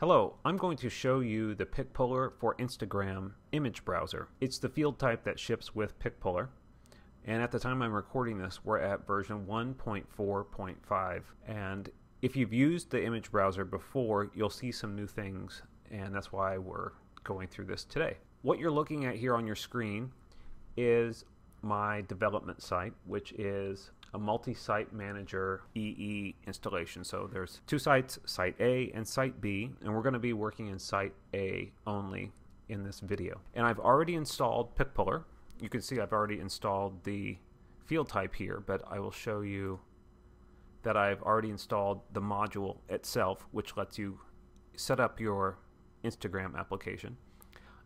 Hello, I'm going to show you the pic puller for Instagram image browser. It's the field type that ships with pic puller, and at the time I'm recording this we're at version 1.4.5, and if you've used the image browser before you'll see some new things, and that's why we're going through this today. What you're looking at here on your screen is my development site, which is a multi-site manager EE installation. So there's two sites, Site A and Site B, and we're going to be working in Site A only in this video. And I've already installed pic puller. You can see I've already installed the field type here, but I will show you that I've already installed the module itself, which lets you set up your Instagram application.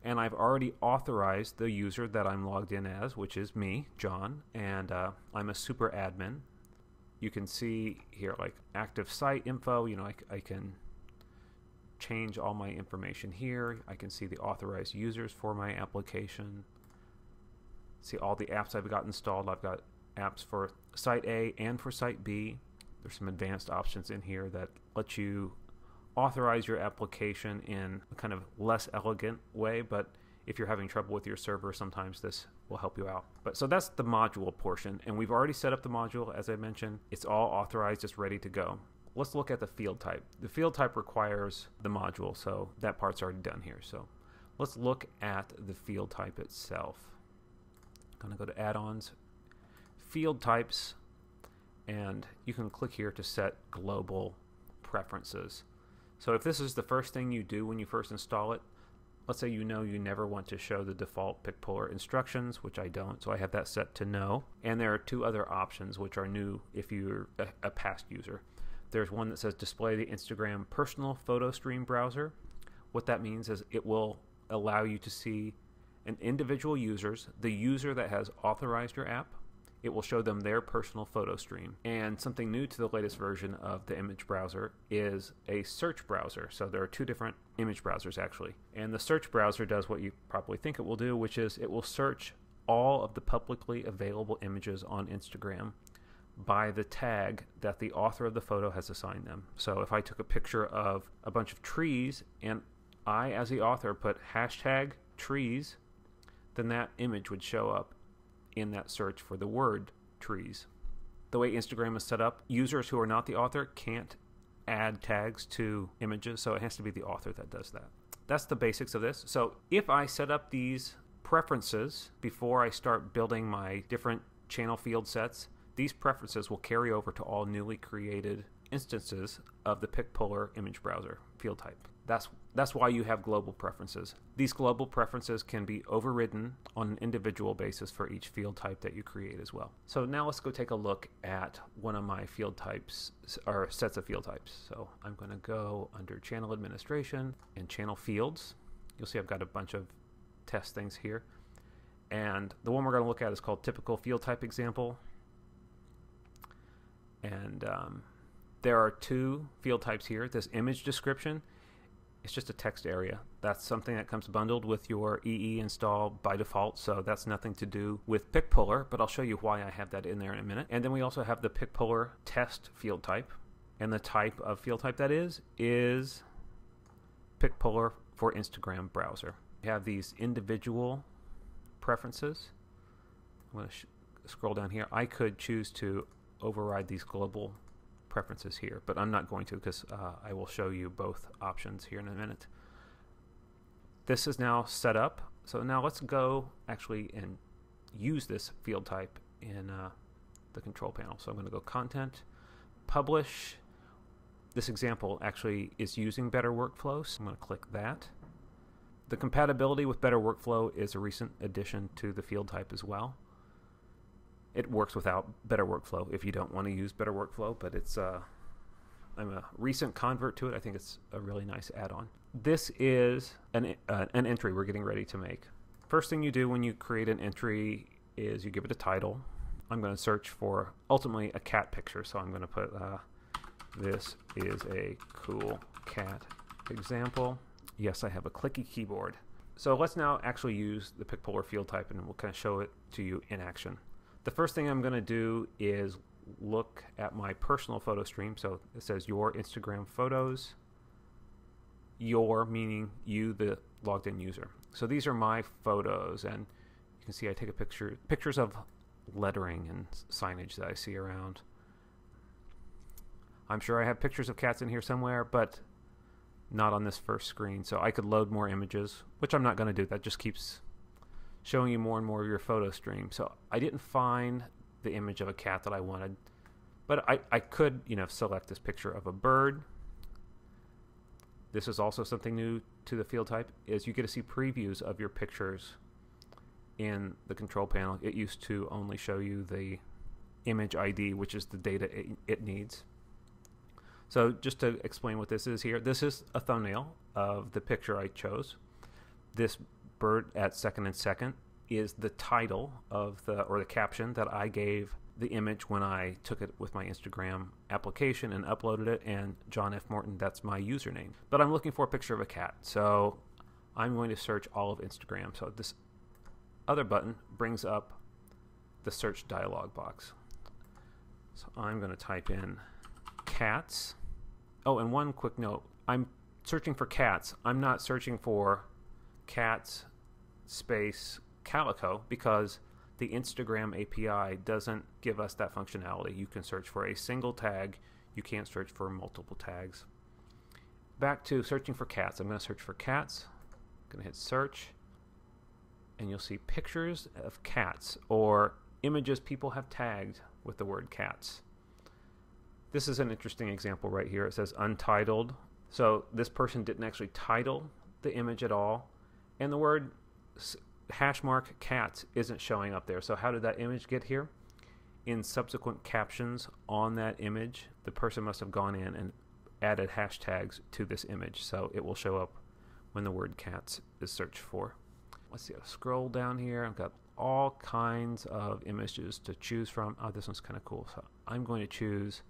And I've already authorized the user that I'm logged in as, which is me, John, and I'm a super admin. You can see here like active site info, you know, I can change all my information here. I can see the authorized users for my application, see all the apps I've got installed. I've got apps for Site A and for Site B. There's some advanced options in here that let you authorize your application in a kind of less elegant way, but if you're having trouble with your server, sometimes this will help you out. So that's the module portion, and we've already set up the module. As I mentioned, it's all authorized, it's ready to go. Let's look at the field type. The field type requires the module, so that part's already done here. So let's look at the field type itself. I'm going to go to add-ons, field types, and you can click here to set global preferences. So if this is the first thing you do when you first install it, let's say you know you never want to show the default pic puller instructions, which I don't, so I have that set to no. And there are two other options which are new if you're a past user. There's one that says display the Instagram personal photo stream browser. What that means is it will allow you to see an individual user's, the user that has authorized your app. It will show them their personal photo stream. And something new to the latest version of the image browser is a search browser. So there are two different image browsers actually. And the search browser does what you probably think it will do, which is it will search all of the publicly available images on Instagram by the tag that the author of the photo has assigned them. So if I took a picture of a bunch of trees and I, as the author, put hashtag trees, then that image would show up in that search for the word trees. The way Instagram is set up, users who are not the author can't add tags to images, so it has to be the author that does that. That's the basics of this. So if I set up these preferences before I start building my different channel field sets, these preferences will carry over to all newly created instances of the pic puller image browser field type. That's why you have global preferences. These global preferences can be overridden on an individual basis for each field type that you create as well. So now let's go take a look at one of my field types, or sets of field types. So I'm going to go under channel administration and channel fields. You'll see I've got a bunch of test things here. And the one we're going to look at is called typical field type example. And there are two field types here. This image description, it's just a text area. That's something that comes bundled with your EE install by default, so that's nothing to do with pic puller, but I'll show you why I have that in there in a minute. And then we also have the pic puller test field type, and the type of field type that is pic puller for Instagram browser. We have these individual preferences. I'm going to scroll down here. I could choose to override these global preferences here, but I'm not going to because I will show you both options here in a minute. This is now set up, so now let's go actually and use this field type in the control panel. So I'm going to go content, publish. This example actually is using Better Workflow, so I'm going to click that. The compatibility with Better Workflow is a recent addition to the field type as well. It works without Better Workflow if you don't want to use Better Workflow, but it's I'm a recent convert to it. I think it's a really nice add-on. This is an entry we're getting ready to make. First thing you do when you create an entry is you give it a title. I'm going to search for ultimately a cat picture, so I'm going to put this is a cool cat example. Yes, I have a clicky keyboard. So let's now actually use the pic puller field type, and we'll kind of show it to you in action. The first thing I'm going to do is look at my personal photo stream. So it says your Instagram photos. your meaning you, the logged in user. So these are my photos, and you can see I take pictures of lettering and signage that I see around. I'm sure I have pictures of cats in here somewhere, but not on this first screen. So I could load more images, which I'm not going to do. That just keeps showing you more and more of your photo stream. So I didn't find the image of a cat that I wanted, but I could, select this picture of a bird. This is also something new to the Fieldtype, is you get to see previews of your pictures in the control panel. It used to only show you the image ID, which is the data it needs. So just to explain what this is here, this is a thumbnail of the picture I chose. This bird at second and second is the title of the caption that I gave the image when I took it with my Instagram application and uploaded it, and John F. Morton, that's my username. But I'm looking for a picture of a cat, so I'm going to search all of Instagram. So this other button brings up the search dialog box. So I'm going to type in cats. Oh, and one quick note, I'm searching for cats. I'm not searching for cats space calico, because the Instagram API doesn't give us that functionality. You can search for a single tag. You can't search for multiple tags. Back to searching for cats. I'm going to search for cats. I'm going to hit search, and you'll see pictures of cats or images people have tagged with the word cats. This is an interesting example right here. It says untitled. So this person didn't actually title the image at all, and the word # cats isn't showing up there. So how did that image get here? In subsequent captions on that image, the person must have gone in and added hashtags to this image, so it will show up when the word cats is searched for. Let's see, I'll scroll down here. I've got all kinds of images to choose from. Oh, this one's kind of cool. So I'm going to choose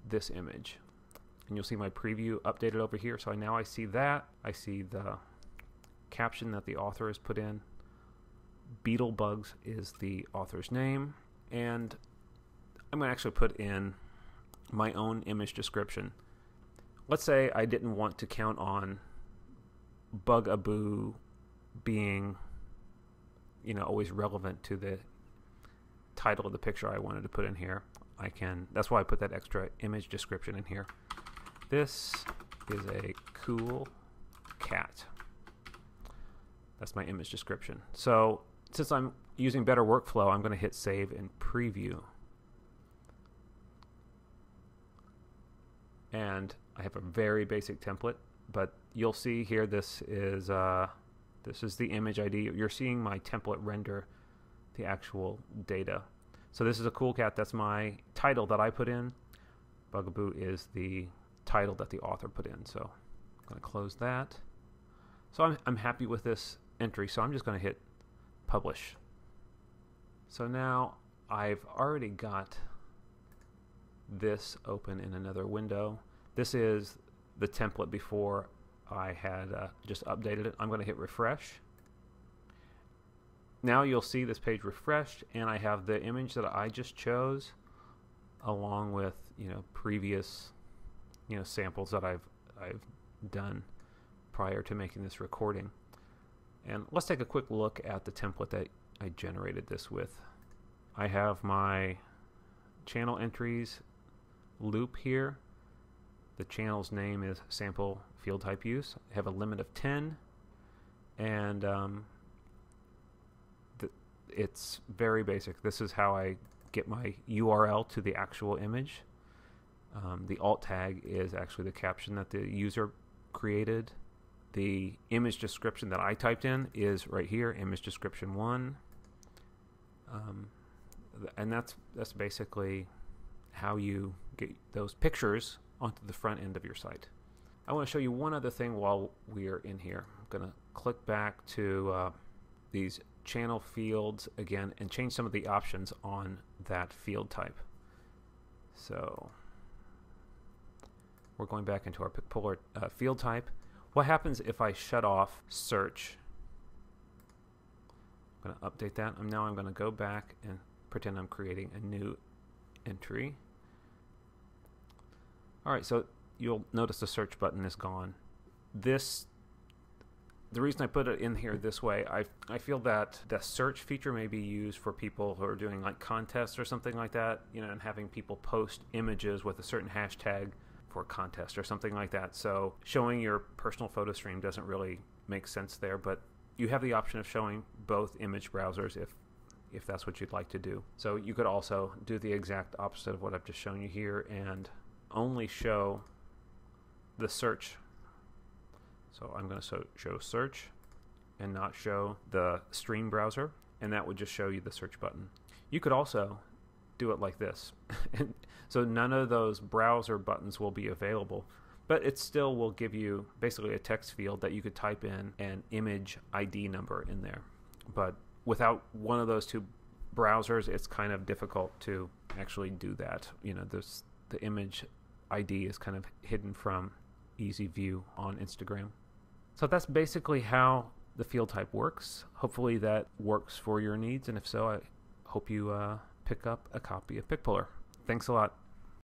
this image, and you'll see my preview updated over here. So now I see that. I see the caption that the author has put in. Beetlebugs is the author's name, and I'm going to actually put in my own image description. Let's say I didn't want to count on Bugaboo being, always relevant to the title of the picture I wanted to put in here. That's why I put that extra image description in here. This is a cool cat. That's my image description. So since I'm using better workflow, I'm going to hit save and preview. And I have a very basic template, but you'll see here this is the image ID. You're seeing my template render the actual data. So this is a cool cat. That's my title that I put in. Bugaboo is the title that the author put in. So I'm going to close that. So I'm happy with this entry, so I'm just going to hit publish. So now I've already got this open in another window. This is the template before I had just updated it. I'm going to hit refresh. Now you'll see this page refreshed, and I have the image that I just chose along with previous samples that I've done prior to making this recording. And let's take a quick look at the template that I generated this with. I have my channel entries loop here. The channel's name is sample Fieldtype use. I have a limit of 10, and it's very basic. This is how I get my URL to the actual image. The alt tag is actually the caption that the user created. The image description that I typed in is right here, image description 1. And that's basically how you get those pictures onto the front end of your site. I want to show you one other thing while we're in here. I'm going to click back to these channel fields again and change some of the options on that field type. So we're going back into our Picpolar field type. What happens if I shut off search? I'm going to update that. Now I'm going to go back and pretend I'm creating a new entry. Alright, so you'll notice the search button is gone. The reason I put it in here this way, I feel that the search feature may be used for people who are doing like contests or something like that, and having people post images with a certain hashtag for a contest or something like that. So showing your personal photo stream doesn't really make sense there, but you have the option of showing both image browsers if that's what you'd like to do. So you could also do the exact opposite of what I've just shown you here and only show the search. So I'm going to show search and not show the stream browser, and that would just show you the search button. You could also do it like this. So none of those browser buttons will be available, but it still will give you basically a text field that you could type in an image ID number in there. But without one of those two browsers, it's kind of difficult to actually do that. The image ID is kind of hidden from easy view on Instagram. So that's basically how the Fieldtype works. Hopefully that works for your needs, and if so, I hope you pick up a copy of PicPuller. Thanks a lot.